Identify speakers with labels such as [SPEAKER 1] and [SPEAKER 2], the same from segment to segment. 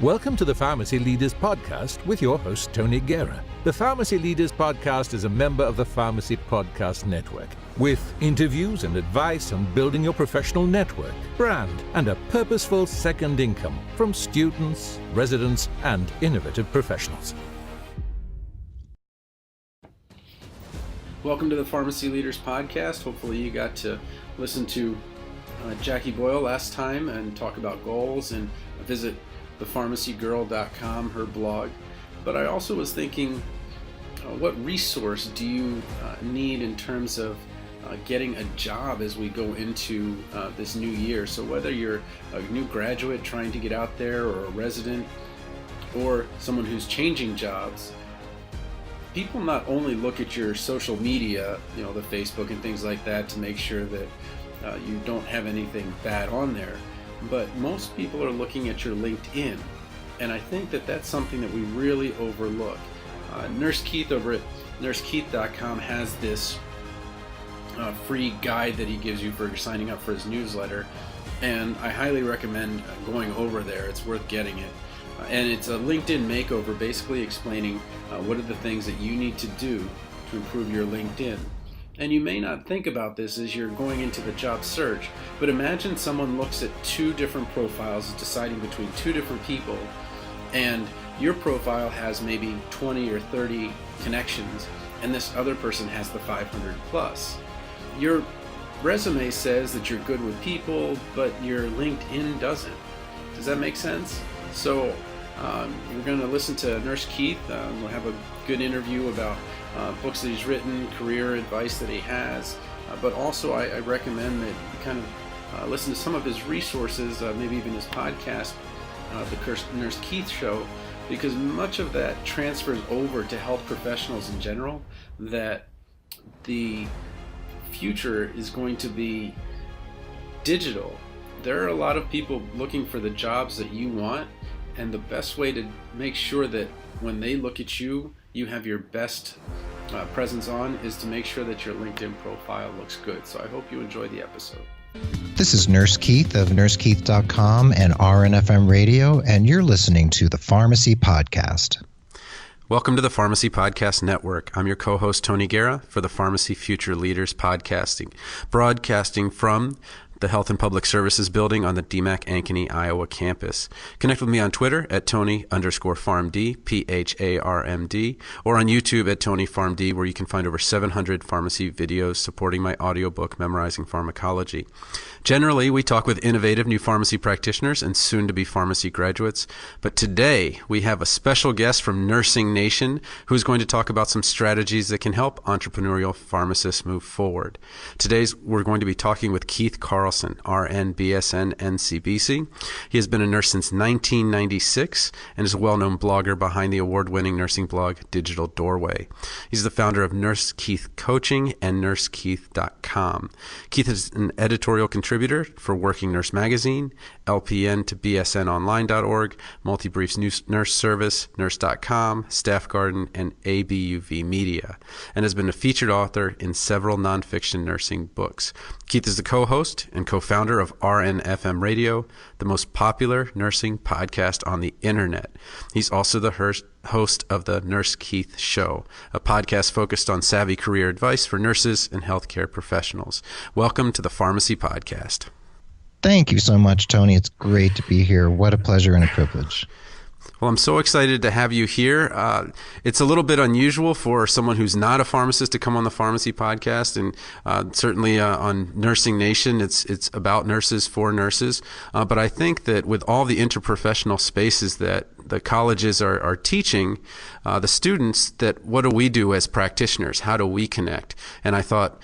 [SPEAKER 1] Welcome to the Pharmacy Leaders Podcast with your host, Tony Guerra. The Pharmacy Leaders Podcast is a member of the Pharmacy Podcast Network, with interviews and advice on building your professional network, brand, and a purposeful second income from students, residents, and innovative professionals.
[SPEAKER 2] Welcome to the Pharmacy Leaders Podcast. Hopefully you got to listen to Jackie Boyle last time and talk about goals and visit thepharmacygirl.com, her blog. But I also was thinking, what resource do you need in terms of getting a job as we go into this new year? So whether you're a new graduate trying to get out there, or a resident, or someone who's changing jobs, people not only look at your social media, the Facebook and things like that, to make sure that you don't have anything bad on there, but most people are looking at your LinkedIn. And I think that that's something that we really overlook. Nurse Keith over at nursekeith.com has this free guide that he gives you for signing up for his newsletter, and I highly recommend going over there. It's worth getting it. And it's a LinkedIn makeover, basically explaining what are the things that you need to do to improve your LinkedIn. And you may not think about this as you're going into the job search, but imagine someone looks at two different profiles, deciding between two different people, and your profile has maybe 20 or 30 connections, and this other person has the 500 plus. Your resume says that you're good with people, but your LinkedIn doesn't. Does that make sense? So we're going to listen to Nurse Keith. We'll have a good interview about books that he's written, career advice that he has, but also I recommend that you kind of listen to some of his resources, maybe even his podcast, the Nurse Keith Show, because much of that transfers over to health professionals in general, that the future is going to be digital. There are a lot of people looking for the jobs that you want, and the best way to make sure that when they look at you, you have your best presence on is to make sure that your LinkedIn profile looks good. So I hope you enjoy the episode.
[SPEAKER 3] This is Nurse Keith of nursekeith.com and RNFM Radio, and you're listening to the Pharmacy Podcast.
[SPEAKER 2] Welcome to the Pharmacy Podcast Network. I'm your co-host, Tony Guerra, for the Pharmacy Future Leaders Podcasting, broadcasting from the Health and Public Services building on the DMACC Ankeny, Iowa campus. Connect with me on Twitter at Tony_PharmD, PHARMD, or on YouTube at TonyPharmD, where you can find over 700 pharmacy videos supporting my audiobook, Memorizing Pharmacology. Generally, we talk with innovative new pharmacy practitioners and soon-to-be pharmacy graduates, but today we have a special guest from Nursing Nation who's going to talk about some strategies that can help entrepreneurial pharmacists move forward. Today we're going to be talking with Keith Carlson, RN, BSN, NCBC. He has been a nurse since 1996 and is a well-known blogger behind the award-winning nursing blog Digital Doorway. He's the founder of Nurse Keith Coaching and nursekeith.com. Keith is an editorial contributor for Working Nurse Magazine, LPN to BSNonline.org, MultiBriefs News Service, Nurse.com, StaffGarden, and ABUV Media, and has been a featured author in several nonfiction nursing books. Keith is the co-host and co-founder of RNFM Radio, the most popular nursing podcast on the internet. He's also the host of the Nurse Keith Show, a podcast focused on savvy career advice for nurses and healthcare professionals. Welcome to the Pharmacy Podcast.
[SPEAKER 3] Thank you so much, Tony. It's great to be here. What a pleasure and a privilege.
[SPEAKER 2] Well, I'm so excited to have you here. It's a little bit unusual for someone who's not a pharmacist to come on the Pharmacy Podcast, and certainly on Nursing Nation, it's about nurses for nurses. But I think that with all the interprofessional spaces that the colleges are teaching the students, that what do we do as practitioners? How do we connect? And I thought,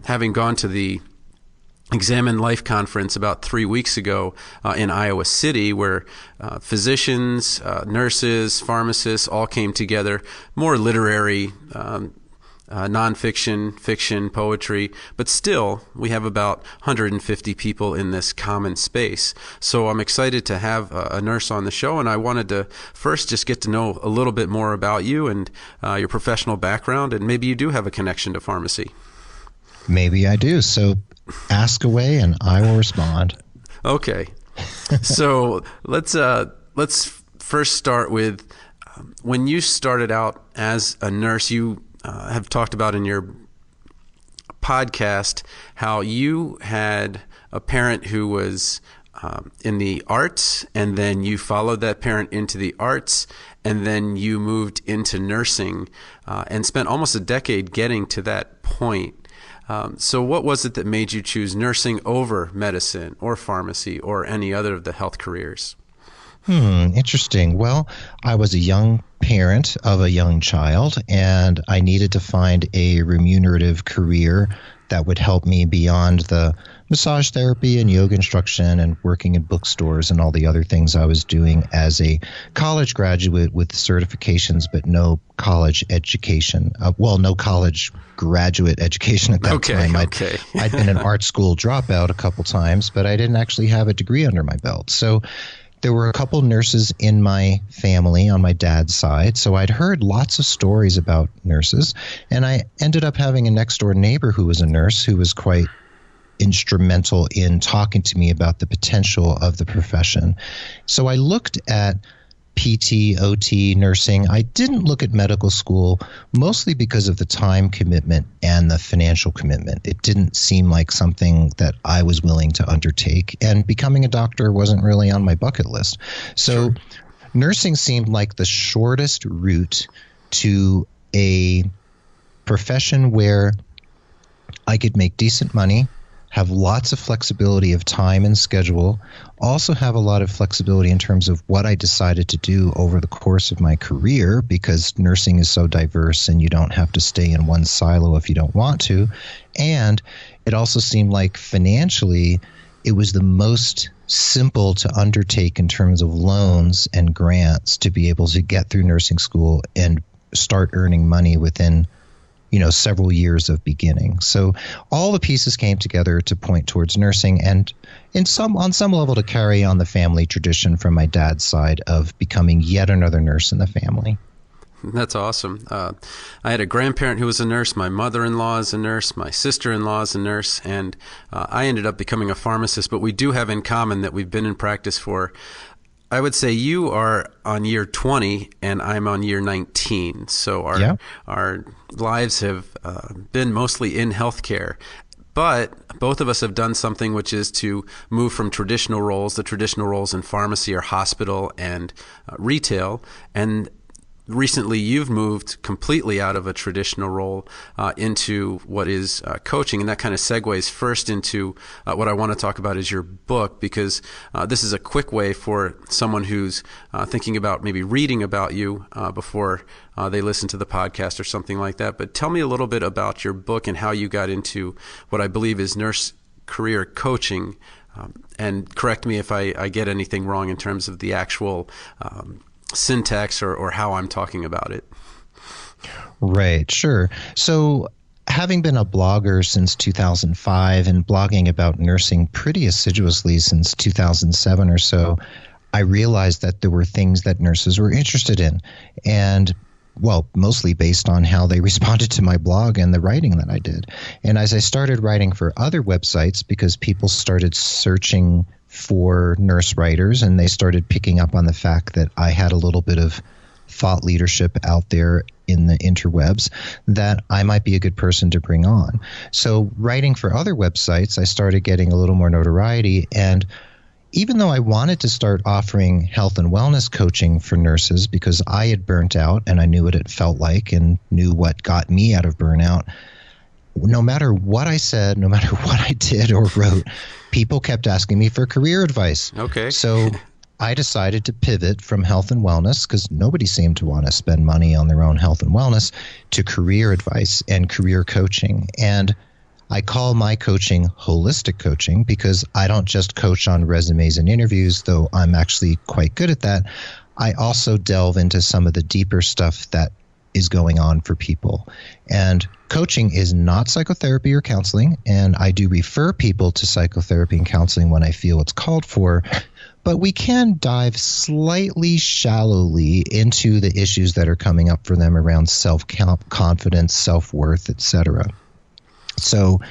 [SPEAKER 2] having gone to the Examine Life conference about 3 weeks ago in Iowa City, where physicians, nurses, pharmacists all came together, more literary, nonfiction, fiction, poetry, but still we have about 150 people in this common space. So I'm excited to have a nurse on the show, and I wanted to first just get to know a little bit more about you and your professional background, and maybe you do have a connection to pharmacy.
[SPEAKER 3] Maybe I do. So ask away and I will respond.
[SPEAKER 2] Okay. So let's first start with when you started out as a nurse. You have talked about in your podcast how you had a parent who was in the arts, and then you followed that parent into the arts, and then you moved into nursing and spent almost a decade getting to that point. So what was it that made you choose nursing over medicine or pharmacy or any other of the health careers?
[SPEAKER 3] Interesting. Well, I was a young parent of a young child, and I needed to find a remunerative career that would help me beyond the massage therapy and yoga instruction and working in bookstores and all the other things I was doing as a college graduate with certifications, but no college education. No college graduate education at that time. I'd been an art school dropout a couple times, but I didn't actually have a degree under my belt. So there were a couple nurses in my family on my dad's side, so I'd heard lots of stories about nurses, and I ended up having a next-door neighbor who was a nurse who was quite instrumental in talking to me about the potential of the profession. So I looked at PT, OT, nursing. I didn't look at medical school, mostly because of the time commitment and the financial commitment. It didn't seem like something that I was willing to undertake, and becoming a doctor wasn't really on my bucket list. So nursing seemed like the shortest route to a profession where I could make decent money, have lots of flexibility of time and schedule, also have a lot of flexibility in terms of what I decided to do over the course of my career, because nursing is so diverse and you don't have to stay in one silo if you don't want to. And it also seemed like financially it was the most simple to undertake in terms of loans and grants to be able to get through nursing school and start earning money within several years of beginning. So all the pieces came together to point towards nursing, and on some level to carry on the family tradition from my dad's side of becoming yet another nurse in the family.
[SPEAKER 2] That's awesome. I had a grandparent who was a nurse. My mother-in-law is a nurse. My sister-in-law is a nurse. And I ended up becoming a pharmacist. But we do have in common that we've been in practice for, I would say you are on year 20 and I'm on year 19. So our lives have been mostly in healthcare. But both of us have done something, which is to move from traditional roles. The traditional roles in pharmacy are hospital and retail. And recently you've moved completely out of a traditional role into what is coaching, and that kind of segues first into what I want to talk about is your book, because this is a quick way for someone who's thinking about maybe reading about you before they listen to the podcast or something like that. But tell me a little bit about your book and how you got into what I believe is nurse career coaching, and correct me if I get anything wrong in terms of the actual syntax or how I'm talking about it.
[SPEAKER 3] Right, sure. So having been a blogger since 2005 and blogging about nursing pretty assiduously since 2007 or so, I realized that there were things that nurses were interested in, and mostly based on how they responded to my blog and the writing that I did. And as I started writing for other websites, because people started searching for nurse writers, and they started picking up on the fact that I had a little bit of thought leadership out there in the interwebs, that I might be a good person to bring on. So writing for other websites, I started getting a little more notoriety. And even though I wanted to start offering health and wellness coaching for nurses because I had burnt out and I knew what it felt like and knew what got me out of burnout, no matter what I said, no matter what I did or wrote, people kept asking me for career advice.
[SPEAKER 2] Okay.
[SPEAKER 3] So I decided to pivot from health and wellness, because nobody seemed to want to spend money on their own health and wellness, to career advice and career coaching. And I call my coaching holistic coaching, because I don't just coach on resumes and interviews, though I'm actually quite good at that. I also delve into some of the deeper stuff that is going on for people. And coaching is not psychotherapy or counseling, and I do refer people to psychotherapy and counseling when I feel it's called for, but we can dive slightly shallowly into the issues that are coming up for them around self-confidence, self-worth, etc. So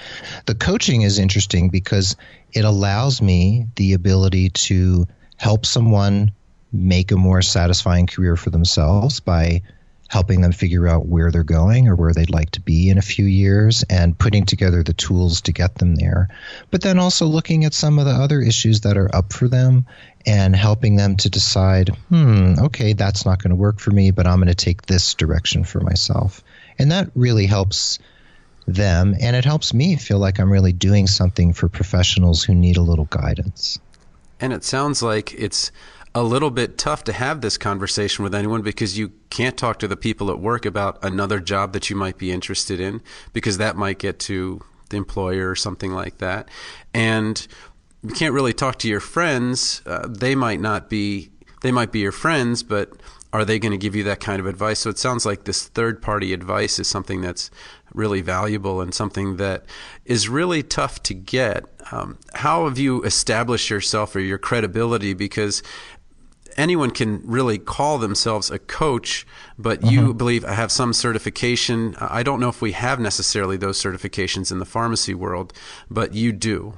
[SPEAKER 3] the coaching is interesting because it allows me the ability to help someone make a more satisfying career for themselves by helping them figure out where they're going or where they'd like to be in a few years and putting together the tools to get them there. But then also looking at some of the other issues that are up for them and helping them to decide, okay, that's not going to work for me, but I'm going to take this direction for myself. And that really helps them, and it helps me feel like I'm really doing something for professionals who need a little guidance.
[SPEAKER 2] And it sounds like it's a little bit tough to have this conversation with anyone because you can't talk to the people at work about another job that you might be interested in, because that might get to the employer or something like that. And you can't really talk to your friends. They might be your friends, but are they going to give you that kind of advice? So it sounds like this third-party advice is something that's really valuable and something that is really tough to get. How have you established yourself or your credibility? Because anyone can really call themselves a coach, but you believe I have some certification. I don't know if we have necessarily those certifications in the pharmacy world, but you do.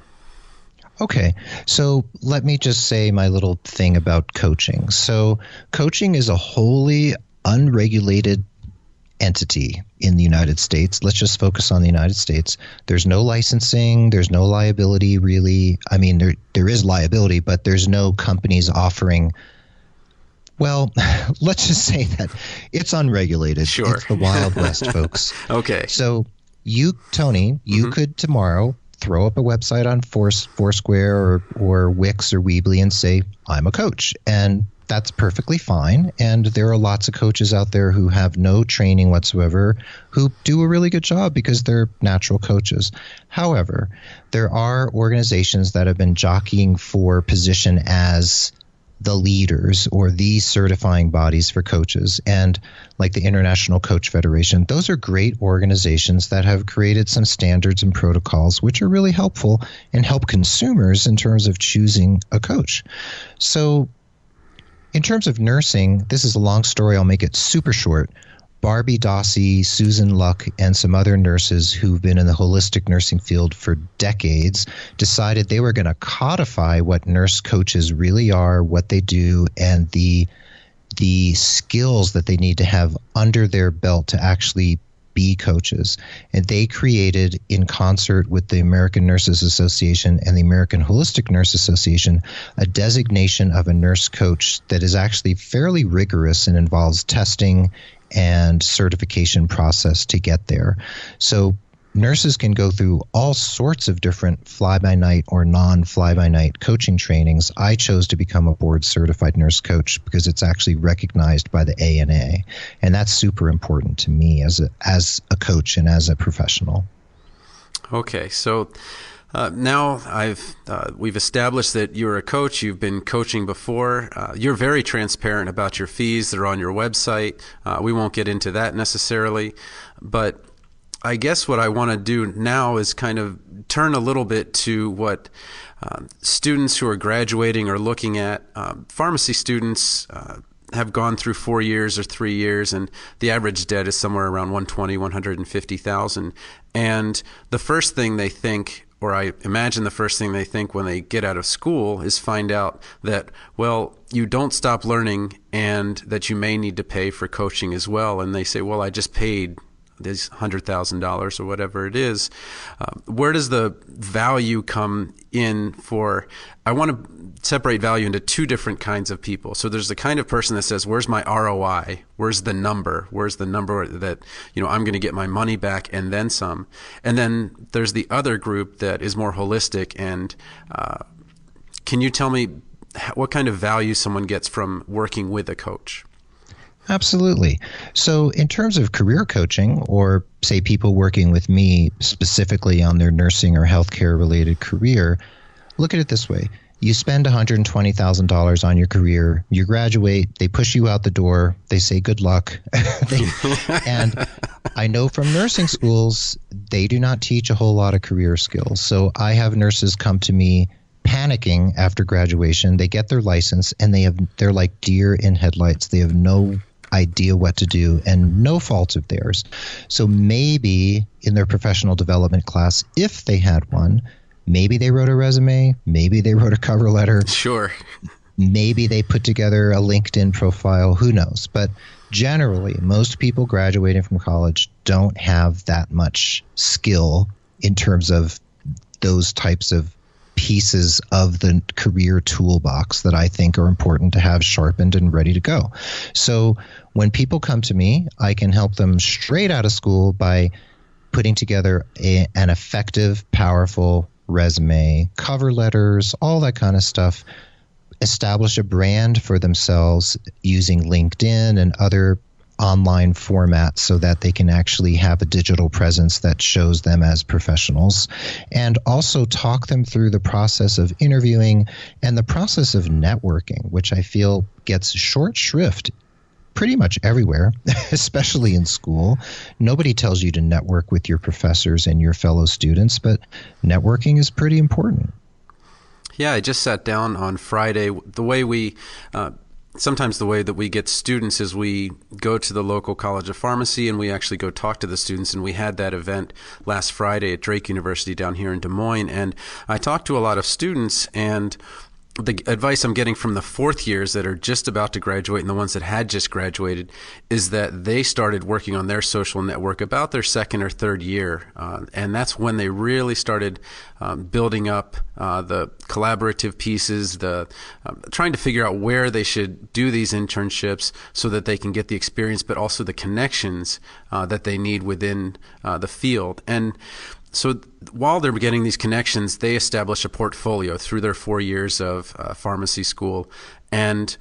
[SPEAKER 3] Okay, so let me just say my little thing about coaching. So coaching is a wholly unregulated entity in the United States. Let's just focus on the United States. There's no licensing. There's no liability, really. I mean, there is liability, but there's no companies offering. Well, let's just say that it's unregulated.
[SPEAKER 2] Sure.
[SPEAKER 3] It's the Wild West, folks.
[SPEAKER 2] Okay.
[SPEAKER 3] So you, Tony, you could tomorrow throw up a website on Foursquare or Wix or Weebly and say, I'm a coach. And that's perfectly fine. And there are lots of coaches out there who have no training whatsoever who do a really good job because they're natural coaches. However, there are organizations that have been jockeying for position as the leaders or the certifying bodies for coaches, and like the International Coach Federation, those are great organizations that have created some standards and protocols which are really helpful and help consumers in terms of choosing a coach. So in terms of nursing, this is a long story. I'll make it super short. Barbie Dossi, Susan Luck, and some other nurses who've been in the holistic nursing field for decades decided they were going to codify what nurse coaches really are, what they do, and the skills that they need to have under their belt to actually be coaches. And they created, in concert with the American Nurses Association and the American Holistic Nurse Association, a designation of a nurse coach that is actually fairly rigorous and involves testing and certification process to get there. So nurses can go through all sorts of different fly-by-night or non-fly-by-night coaching trainings. I chose to become a board-certified nurse coach because it's actually recognized by the ANA, and that's super important to me as a coach and as a professional.
[SPEAKER 2] Okay, so now we've established that you're a coach. You've been coaching before. You're very transparent about your fees. They're on your website. We won't get into that necessarily, but I guess what I want to do now is kind of turn a little bit to what students who are graduating are looking at. Pharmacy students have gone through 4 years or 3 years, and the average debt is somewhere around $150,000. And the first thing they think, or I imagine the first thing they think when they get out of school, is find out that, well, you don't stop learning and that you may need to pay for coaching as well. And they say, well, I just paid this $100,000 or whatever it is. Where does the value come in for? I want to separate value into two different kinds of people. So there's the kind of person that says, where's my ROI? Where's the number? Where's the number that, I'm going to get my money back and then some? And then there's the other group that is more holistic. And can you tell me what kind of value someone gets from working with a coach?
[SPEAKER 3] Absolutely. So in terms of career coaching, or say people working with me specifically on their nursing or healthcare related career, look at it this way. You spend $120,000 on your career, you graduate, they push you out the door, they say good luck. And I know from nursing schools, they do not teach a whole lot of career skills. So I have nurses come to me panicking after graduation. They get their license and they're like deer in headlights. They have no idea what to do, and no fault of theirs. So maybe in their professional development class, if they had one, maybe they wrote a resume, maybe they wrote a cover letter.
[SPEAKER 2] Sure.
[SPEAKER 3] Maybe they put together a LinkedIn profile, who knows? But generally, most people graduating from college don't have that much skill in terms of those types of pieces of the career toolbox that I think are important to have sharpened and ready to go. So when people come to me, I can help them straight out of school by putting together an effective, powerful resume, cover letters, all that kind of stuff, establish a brand for themselves using LinkedIn and other online formats so that they can actually have a digital presence that shows them as professionals, and also talk them through the process of interviewing and the process of networking, which I feel gets short shrift pretty much everywhere, especially in school. Nobody tells you to network with your professors and your fellow students, but networking is pretty important.
[SPEAKER 2] Yeah, I just sat down on Friday. The way we sometimes the way that we get students is we go to the local College of Pharmacy and we actually go talk to the students. And we had that event last Friday at Drake University down here in Des Moines. And I talked to a lot of students, and the advice I'm getting from the fourth years that are just about to graduate and the ones that had just graduated is that they started working on their social network about their second or third year. And that's when they really started building up the collaborative pieces, trying to figure out where they should do these internships so that they can get the experience, but also the connections that they need within the field. And so while they're getting these connections, they establish a portfolio through their 4 years of pharmacy school. And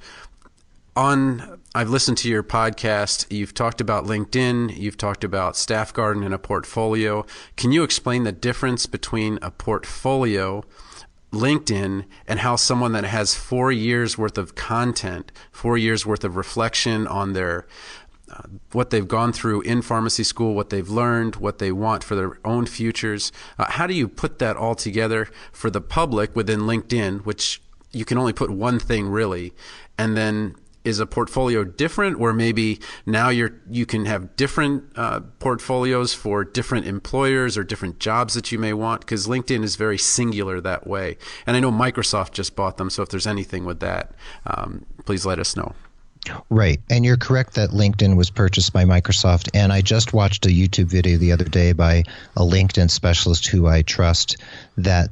[SPEAKER 2] I've listened to your podcast. You've talked about LinkedIn. You've talked about StaffGarden and a portfolio. Can you explain the difference between a portfolio, LinkedIn, and how someone that has 4 years worth of content, 4 years worth of reflection on their what they've gone through in pharmacy school, what they've learned, what they want for their own futures. How do you put that all together for the public within LinkedIn, which you can only put one thing really, and then is a portfolio different, or maybe now you can have different portfolios for different employers or different jobs that you may want, because LinkedIn is very singular that way. And I know Microsoft just bought them, so if there's anything with that, please let us know.
[SPEAKER 3] Right. And you're correct that LinkedIn was purchased by Microsoft. And I just watched a YouTube video the other day by a LinkedIn specialist who I trust, that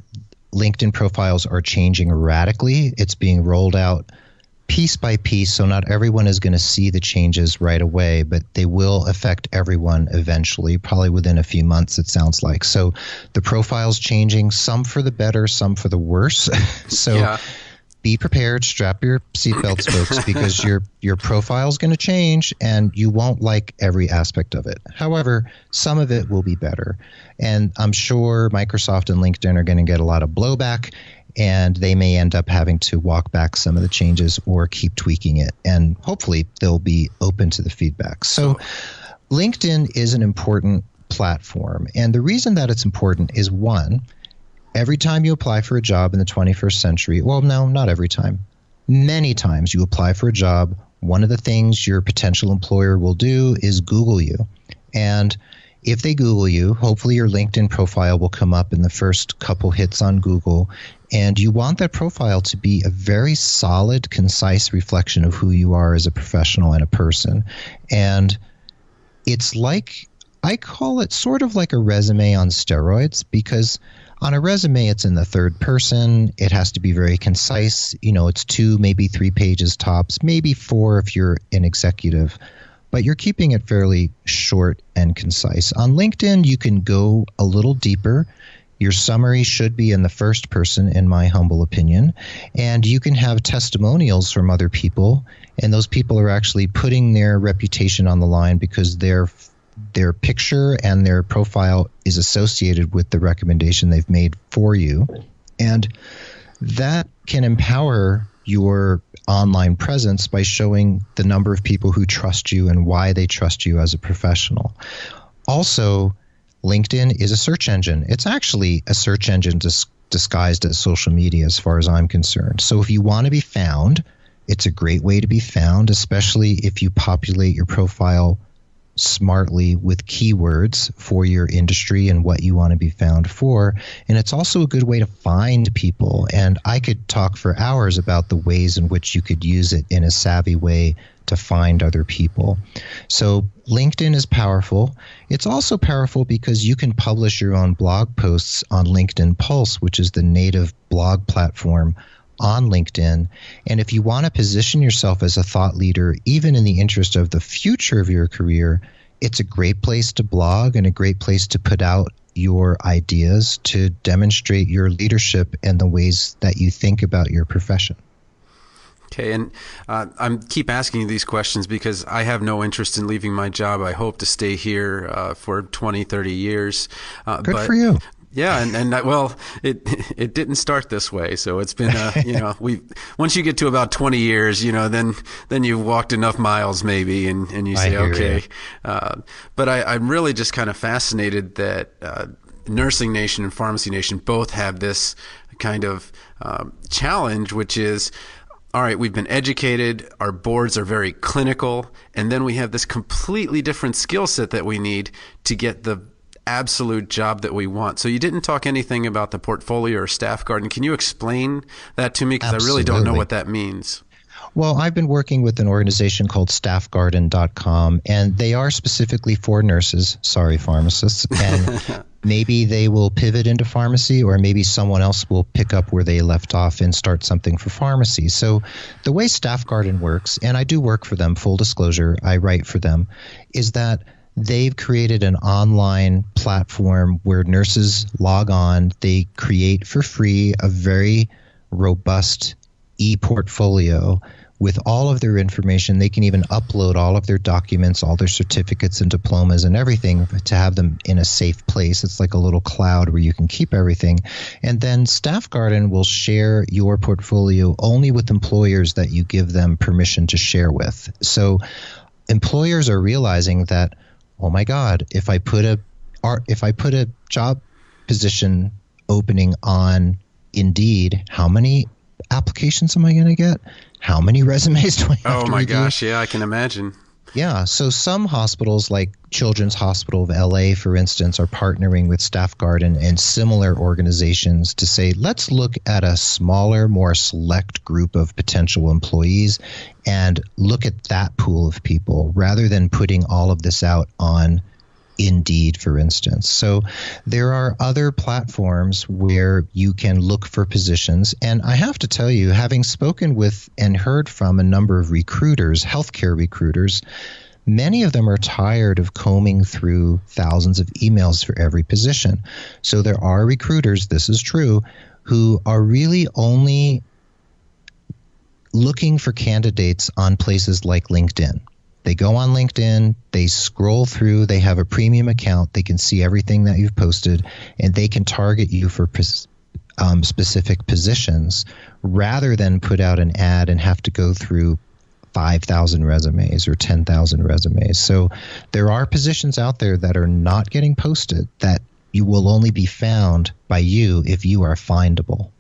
[SPEAKER 3] LinkedIn profiles are changing radically. It's being rolled out piece by piece, so not everyone is going to see the changes right away, but they will affect everyone eventually, probably within a few months, it sounds like. So the profile's changing, some for the better, some for the worse. So yeah. Be prepared, strap your seatbelts, folks, because your profile is going to change and you won't like every aspect of it. However, some of it will be better. And I'm sure Microsoft and LinkedIn are going to get a lot of blowback, and they may end up having to walk back some of the changes or keep tweaking it. And hopefully they'll be open to the feedback. So LinkedIn is an important platform. And the reason that it's important is, one, every time you apply for a job in the 21st century, well, no, not every time. Many times you apply for a job, one of the things your potential employer will do is Google you. And if they Google you, hopefully your LinkedIn profile will come up in the first couple hits on Google. And you want that profile to be a very solid, concise reflection of who you are as a professional and a person. And it's like, I call it sort of like a resume on steroids, because on a resume, it's in the third person. It has to be very concise. You know, it's 2, maybe 3 pages tops, maybe 4 if you're an executive, but you're keeping it fairly short and concise. On LinkedIn, you can go a little deeper. Your summary should be in the first person, in my humble opinion, and you can have testimonials from other people, and those people are actually putting their reputation on the line because their picture and their profile is associated with the recommendation they've made for you. And that can empower your online presence by showing the number of people who trust you and why they trust you as a professional. Also, LinkedIn is a search engine. It's actually a search engine disguised as social media as far as I'm concerned. So if you want to be found, it's a great way to be found, especially if you populate your profile smartly with keywords for your industry and what you want to be found for. And it's also a good way to find people. And I could talk for hours about the ways in which you could use it in a savvy way to find other people. So LinkedIn is powerful. It's also powerful because you can publish your own blog posts on LinkedIn Pulse, which is the native blog platform on LinkedIn. And if you want to position yourself as a thought leader, even in the interest of the future of your career, it's a great place to blog and a great place to put out your ideas to demonstrate your leadership and the ways that you think about your profession.
[SPEAKER 2] Okay, and I'm keep asking you these questions because I have no interest in leaving my job. I hope to stay here for 20, 30 years.
[SPEAKER 3] Good for you.
[SPEAKER 2] Yeah, and well, it didn't start this way. So it's been, once you get to about 20 years, then you've walked enough miles maybe, and you say, okay. But I'm really just kind of fascinated that Nursing Nation and Pharmacy Nation both have this kind of challenge, which is, all right, we've been educated, our boards are very clinical, and then we have this completely different skill set that we need to get the absolute job that we want. So you didn't talk anything about the portfolio or StaffGarden. Can you explain that to me? Because I really don't know what that means.
[SPEAKER 3] Well, I've been working with an organization called StaffGarden.com, and they are specifically for nurses. Sorry, pharmacists. And maybe they will pivot into pharmacy, or maybe someone else will pick up where they left off and start something for pharmacy. So the way StaffGarden works, and I do work for them, full disclosure, I write for them, is that they've created an online platform where nurses log on. They create for free a very robust e-portfolio with all of their information. They can even upload all of their documents, all their certificates and diplomas and everything to have them in a safe place. It's like a little cloud where you can keep everything. And then StaffGarden will share your portfolio only with employers that you give them permission to share with. So employers are realizing that, oh my God, if I put a job position opening on Indeed, how many applications am I going to get? How many resumes do I have to
[SPEAKER 2] Oh my
[SPEAKER 3] review?
[SPEAKER 2] gosh, yeah, I can imagine.
[SPEAKER 3] Yeah, so some hospitals like Children's Hospital of LA, for instance, are partnering with StaffGarden and similar organizations to say, let's look at a smaller, more select group of potential employees and look at that pool of people rather than putting all of this out on Indeed, for instance. So there are other platforms where you can look for positions. And I have to tell you, having spoken with and heard from a number of recruiters, healthcare recruiters, many of them are tired of combing through thousands of emails for every position. So there are recruiters, this is true, who are really only looking for candidates on places like LinkedIn. They go on LinkedIn, they scroll through, they have a premium account, they can see everything that you've posted, and they can target you for specific positions rather than put out an ad and have to go through 5,000 resumes or 10,000 resumes. So there are positions out there that are not getting posted that you will only be found by you if you are findable.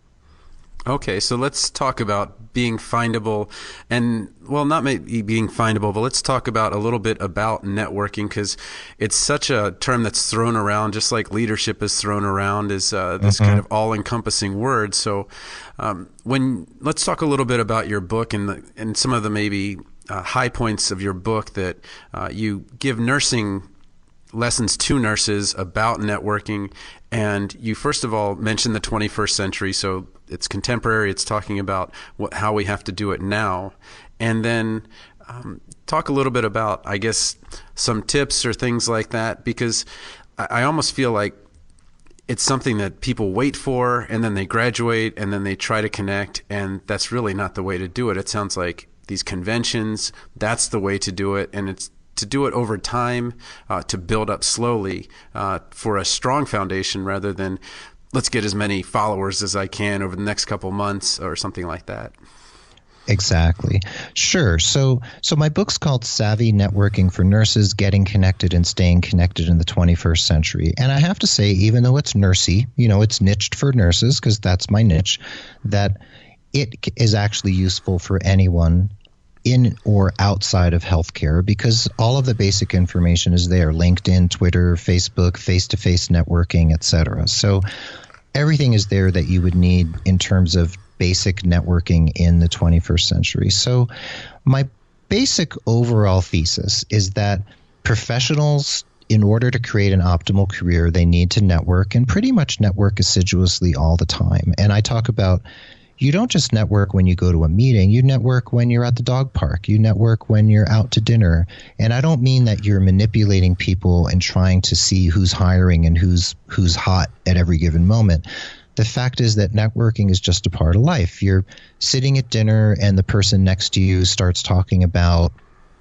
[SPEAKER 2] Okay, so let's talk about being findable and, well, not maybe being findable, but let's talk about a little bit about networking, because it's such a term that's thrown around, just like leadership is thrown around, is this kind of all-encompassing word. So let's talk a little bit about your book and some of the maybe high points of your book that you give nursing lessons to nurses about networking. And you first of all mentioned the 21st century, so it's contemporary. It's talking about how we have to do it now. And then talk a little bit about, I guess, some tips or things like that, because I almost feel like it's something that people wait for, and then they graduate, and then they try to connect, and that's really not the way to do it. It sounds like these conventions, that's the way to do it, and it's to do it over time, to build up slowly for a strong foundation rather than let's get as many followers as I can over the next couple months or something like that.
[SPEAKER 3] Exactly. Sure. So my book's called Savvy Networking for Nurses, Getting Connected and Staying Connected in the 21st Century. And I have to say, even though it's nursey, it's niched for nurses because that's my niche, that it is actually useful for anyone in or outside of healthcare, because all of the basic information is there: LinkedIn, Twitter, Facebook, face-to-face networking, etc. So everything is there that you would need in terms of basic networking in the 21st century. So my basic overall thesis is that professionals, in order to create an optimal career, they need to network, and pretty much network assiduously all the time. And I talk about, you don't just network when you go to a meeting, you network when you're at the dog park, you network when you're out to dinner. And I don't mean that you're manipulating people and trying to see who's hiring and who's hot at every given moment. The fact is that networking is just a part of life. You're sitting at dinner and the person next to you starts talking about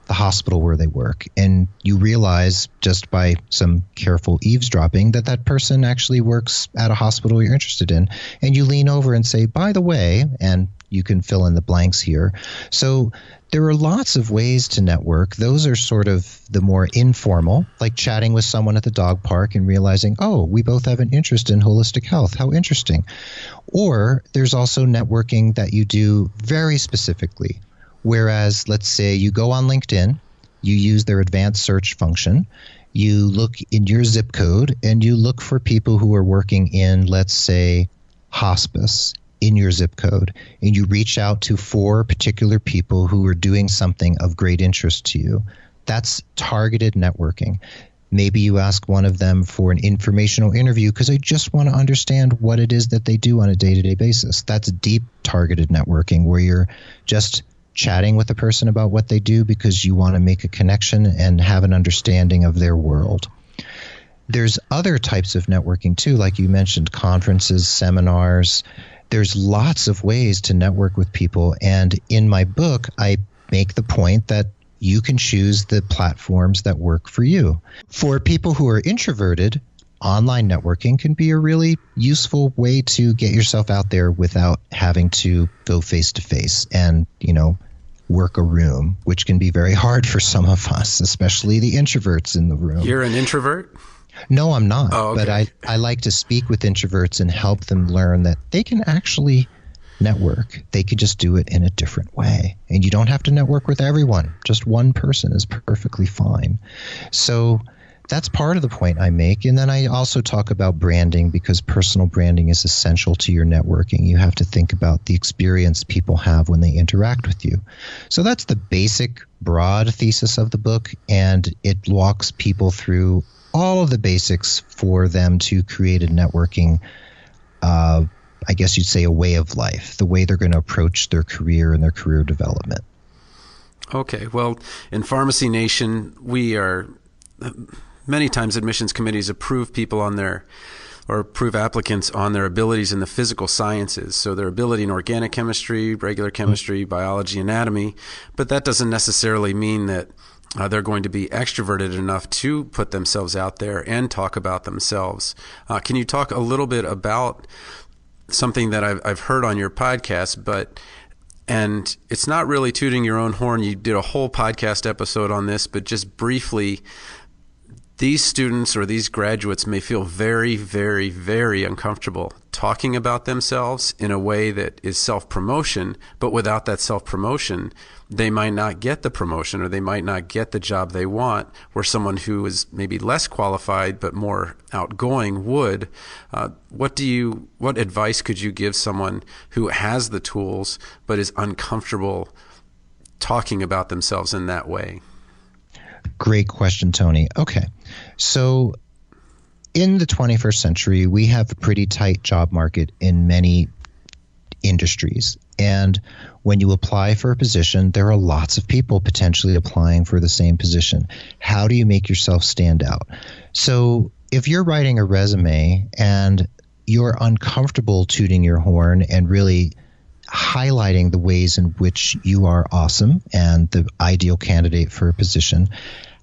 [SPEAKER 3] the hospital where they work, and you realize just by some careful eavesdropping that that person actually works at a hospital you're interested in, and you lean over and say, by the way, and you can fill in the blanks here. So there are lots of ways to network. Those are sort of the more informal, like chatting with someone at the dog park and realizing, oh, we both have an interest in holistic health. How interesting. Or there's also networking that you do very specifically. Whereas, let's say you go on LinkedIn, you use their advanced search function, you look in your zip code, and you look for people who are working in, let's say, hospice in your zip code, and you reach out to 4 particular people who are doing something of great interest to you. That's targeted networking. Maybe you ask one of them for an informational interview because I just want to understand what it is that they do on a day-to-day basis. That's deep targeted networking, where you're just chatting with a person about what they do because you want to make a connection and have an understanding of their world. There's other types of networking too, like you mentioned, conferences, seminars. There's lots of ways to network with people. And in my book, I make the point that you can choose the platforms that work for you. For people who are introverted, online networking can be a really useful way to get yourself out there without having to go face to face and, work a room, which can be very hard for some of us, especially the introverts in the room.
[SPEAKER 2] You're an introvert?
[SPEAKER 3] No, I'm not.
[SPEAKER 2] Oh, okay.
[SPEAKER 3] But I like to speak with introverts and help them learn that they can actually network. They could just do it in a different way. And you don't have to network with everyone. Just one person is perfectly fine. So that's part of the point I make. And then I also talk about branding, because personal branding is essential to your networking. You have to think about the experience people have when they interact with you. So that's the basic, broad thesis of the book, and it walks people through all of the basics for them to create a networking, I guess you'd say, a way of life, the way they're going to approach their career and their career development.
[SPEAKER 2] Okay. Well, in Pharmacy Nation, we are... Many times admissions committees approve people approve applicants on their abilities in the physical sciences. So their ability in organic chemistry, regular chemistry, biology, anatomy. But that doesn't necessarily mean that they're going to be extroverted enough to put themselves out there and talk about themselves. Can you talk a little bit about something that I've heard on your podcast, and it's not really tooting your own horn. You did a whole podcast episode on this, but just briefly, these students or these graduates may feel very, very, very uncomfortable talking about themselves in a way that is self-promotion, but without that self-promotion, they might not get the promotion or they might not get the job they want, where someone who is maybe less qualified but more outgoing would. What advice could you give someone who has the tools but is uncomfortable talking about themselves in that way?
[SPEAKER 3] Great question, Tony. Okay. So in the 21st century, we have a pretty tight job market in many industries. And when you apply for a position, there are lots of people potentially applying for the same position. How do you make yourself stand out? So if you're writing a resume and you're uncomfortable tooting your horn and really highlighting the ways in which you are awesome and the ideal candidate for a position,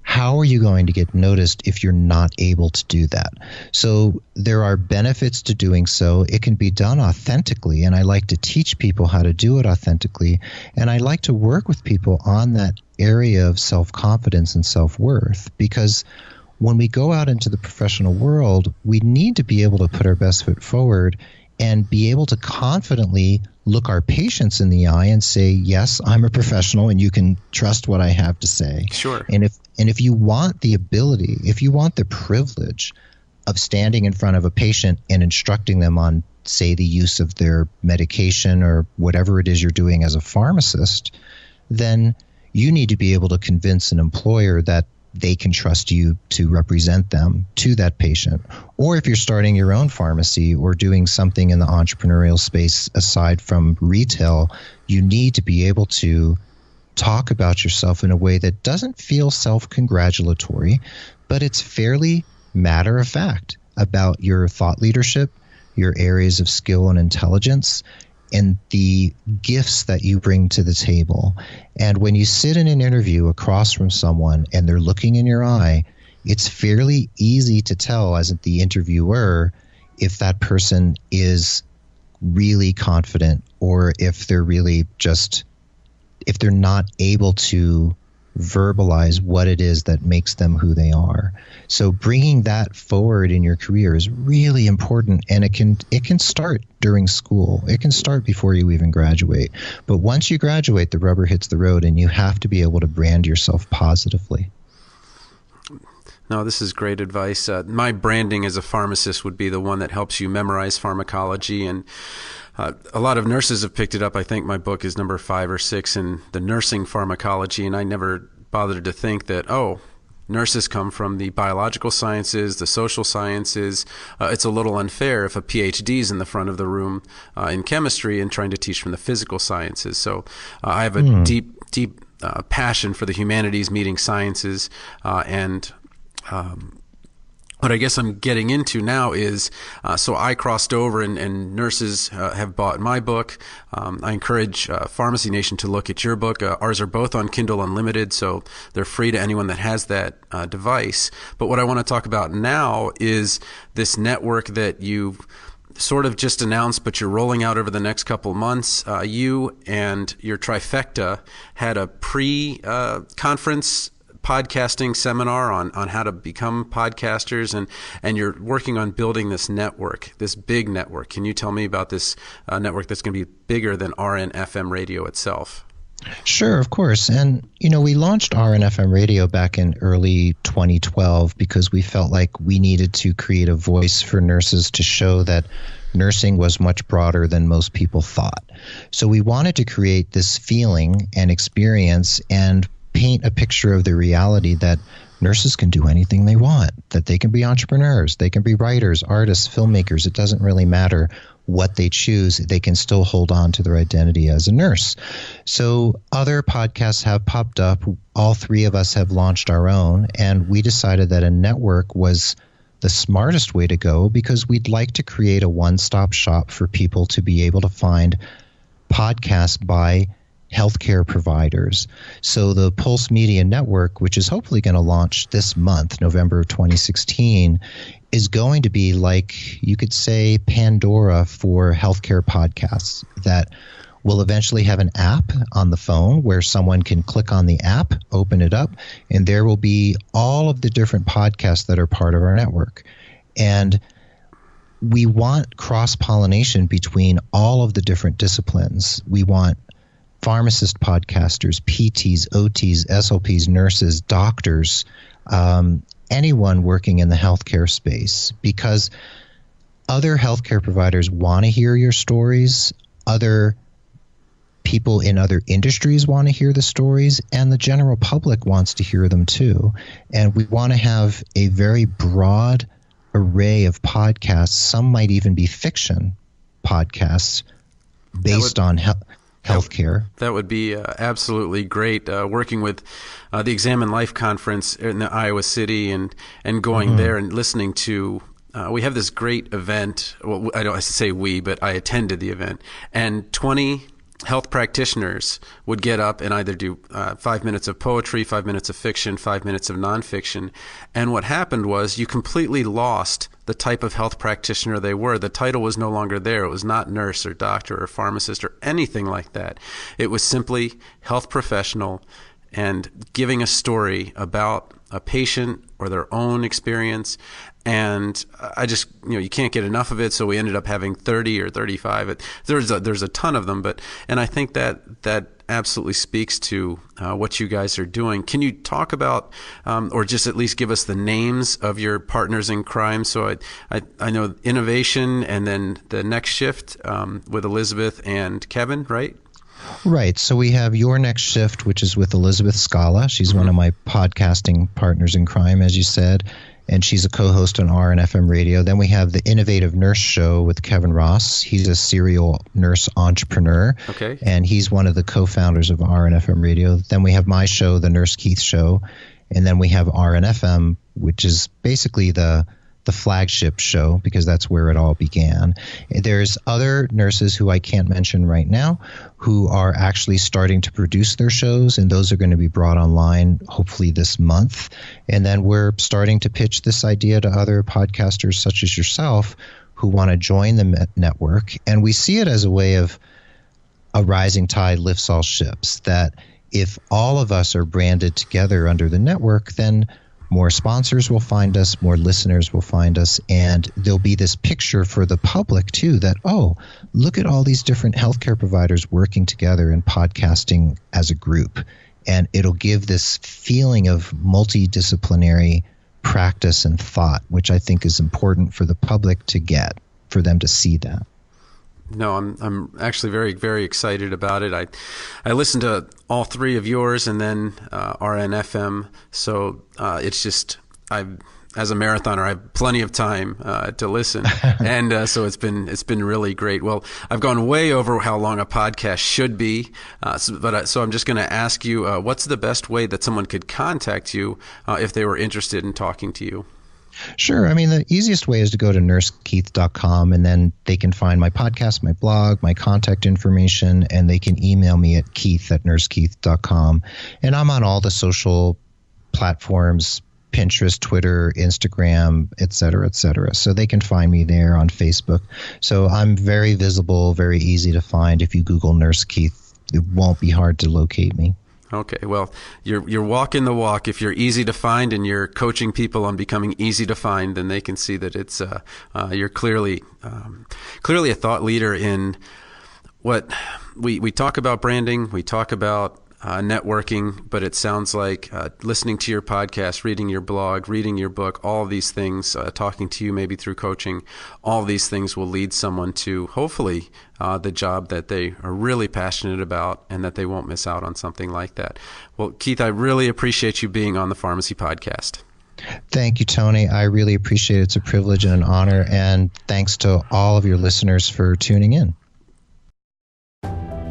[SPEAKER 3] how are you going to get noticed if you're not able to do that? So there are benefits to doing so. It can be done authentically, and I like to teach people how to do it authentically. And I like to work with people on that area of self-confidence and self-worth, because when we go out into the professional world, we need to be able to put our best foot forward and be able to confidently look our patients in the eye and say, yes, I'm a professional and you can trust what I have to say.
[SPEAKER 2] Sure.
[SPEAKER 3] And if you want the ability, if you want the privilege of standing in front of a patient and instructing them on, say, the use of their medication or whatever it is you're doing as a pharmacist, then you need to be able to convince an employer that they can trust you to represent them to that patient. Or if you're starting your own pharmacy or doing something in the entrepreneurial space aside from retail, you need to be able to talk about yourself in a way that doesn't feel self-congratulatory, but it's fairly matter of fact about your thought leadership, your areas of skill and intelligence, and the gifts that you bring to the table. And when you sit in an interview across from someone and they're looking in your eye, it's fairly easy to tell as the interviewer if that person is really confident or if they're really just, if they're not able to verbalize what it is that makes them who they are. So bringing that forward in your career is really important, and it can start during school. It can start before you even graduate. But once you graduate, the rubber hits the road, and you have to be able to brand yourself positively.
[SPEAKER 2] No, this is great advice. My branding as a pharmacist would be the one that helps you memorize pharmacology, and a lot of nurses have picked it up. I think my book is number 5 or 6 in the nursing pharmacology, and I never bothered to think that, nurses come from the biological sciences, the social sciences. It's a little unfair if a PhD is in the front of the room in chemistry and trying to teach from the physical sciences. So I have a deep passion for the humanities meeting sciences, and what I guess I'm getting into now is, so I crossed over and nurses have bought my book. I encourage Pharmacy Nation to look at your book. Ours are both on Kindle Unlimited, so they're free to anyone that has that device. But what I want to talk about now is this network that you've sort of just announced, but you're rolling out over the next couple of months. You and your trifecta had a pre-conference podcasting seminar on how to become podcasters, and you're working on building this network, this big network. Can you tell me about this network that's going to be bigger than RN-FM radio itself?
[SPEAKER 3] Sure, of course. And, we launched RN-FM radio back in early 2012 because we felt like we needed to create a voice for nurses to show that nursing was much broader than most people thought. So we wanted to create this feeling and experience and paint a picture of the reality that nurses can do anything they want, that they can be entrepreneurs, they can be writers, artists, filmmakers. It doesn't really matter what they choose. They can still hold on to their identity as a nurse. So other podcasts have popped up. All 3 of us have launched our own, and we decided that a network was the smartest way to go because we'd like to create a one-stop shop for people to be able to find podcasts by healthcare providers. So the Pulse Media Network, which is hopefully going to launch this month, November of 2016, is going to be like, you could say, Pandora for healthcare podcasts, that will eventually have an app on the phone where someone can click on the app, open it up, and there will be all of the different podcasts that are part of our network. And we want cross-pollination between all of the different disciplines. We want pharmacist podcasters, PTs, OTs, SLPs, nurses, doctors, anyone working in the healthcare space, because other healthcare providers want to hear your stories, other people in other industries want to hear the stories, and the general public wants to hear them too. And we want to have a very broad array of podcasts. Some might even be fiction podcasts based on healthcare. That
[SPEAKER 2] would be absolutely great. Working with the Examine Life conference in the Iowa City and going there and listening to, we have this great event. Well, I say we, but I attended the event, and 20 health practitioners would get up and either do 5 minutes of poetry, 5 minutes of fiction, 5 minutes of nonfiction. And what happened was you completely lost the type of health practitioner they were. The title was no longer there. It was not nurse or doctor or pharmacist or anything like that. It was simply health professional and giving a story about a patient or their own experience. And I just, you can't get enough of it. So we ended up having 30 or 35. There's a ton of them, and I think that absolutely speaks to what you guys are doing. Can you talk about, or just at least give us the names of your partners in crime? So I know Innovation, and then the Next Shift with Elizabeth and Kevin, right?
[SPEAKER 3] Right. So we have Your Next Shift, which is with Elizabeth Scala. She's one of my podcasting partners in crime, as you said, and she's a co-host on RNFM Radio. Then we have the Innovative Nurse Show with Kevin Ross. He's a serial nurse entrepreneur, and he's one of the co-founders of RNFM Radio. Then we have my show, The Nurse Keith Show, and then we have RNFM, which is basically the flagship show, because that's where it all began. There's other nurses who I can't mention right now who are actually starting to produce their shows, and those are going to be brought online hopefully this month. And then we're starting to pitch this idea to other podcasters such as yourself who want to join the network. And we see it as a way of a rising tide lifts all ships, that if all of us are branded together under the network, then more sponsors will find us, more listeners will find us, and there'll be this picture for the public too that, oh, look at all these different healthcare providers working together and podcasting as a group. And it'll give this feeling of multidisciplinary practice and thought, which I think is important for the public to get, for them to see that.
[SPEAKER 2] No, I'm actually very, very excited about it. I listened to all three of yours, and then RNFM. So it's just, as a marathoner, I have plenty of time to listen, and so it's been really great. Well, I've gone way over how long a podcast should be, so I'm just going to ask you, what's the best way that someone could contact you if they were interested in talking to you?
[SPEAKER 3] Sure. I mean, the easiest way is to go to nursekeith.com, and then they can find my podcast, my blog, my contact information, and they can email me at keith@nursekeith.com. And I'm on all the social platforms, Pinterest, Twitter, Instagram, et cetera, et cetera. So they can find me there on Facebook. So I'm very visible, very easy to find. If you Google Nurse Keith, it won't be hard to locate me.
[SPEAKER 2] Okay, well, you're walking the walk. If you're easy to find and you're coaching people on becoming easy to find, then they can see that it's you're clearly a thought leader in what we talk about branding, we talk about networking, but it sounds like listening to your podcast, reading your blog, reading your book, all of these things, talking to you maybe through coaching, all of these things will lead someone to hopefully the job that they are really passionate about, and that they won't miss out on something like that. Well, Keith, I really appreciate you being on the Pharmacy Podcast.
[SPEAKER 3] Thank you, Tony. I really appreciate it. It's a privilege and an honor, and thanks to all of your listeners for tuning in.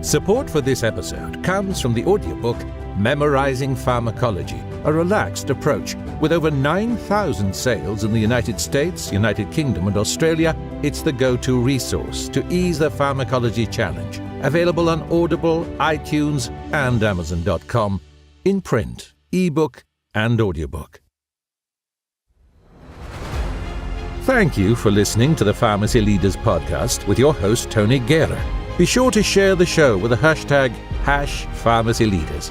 [SPEAKER 1] Support for this episode comes from the audiobook Memorizing Pharmacology, a relaxed approach. With over 9,000 sales in the United States, United Kingdom, and Australia, it's the go-to resource to ease the pharmacology challenge. Available on Audible, iTunes, and Amazon.com, in print, ebook, and audiobook. Thank you for listening to the Pharmacy Leaders Podcast with your host, Tony Guerra. Be sure to share the show with the hashtag #PharmacyLeaders.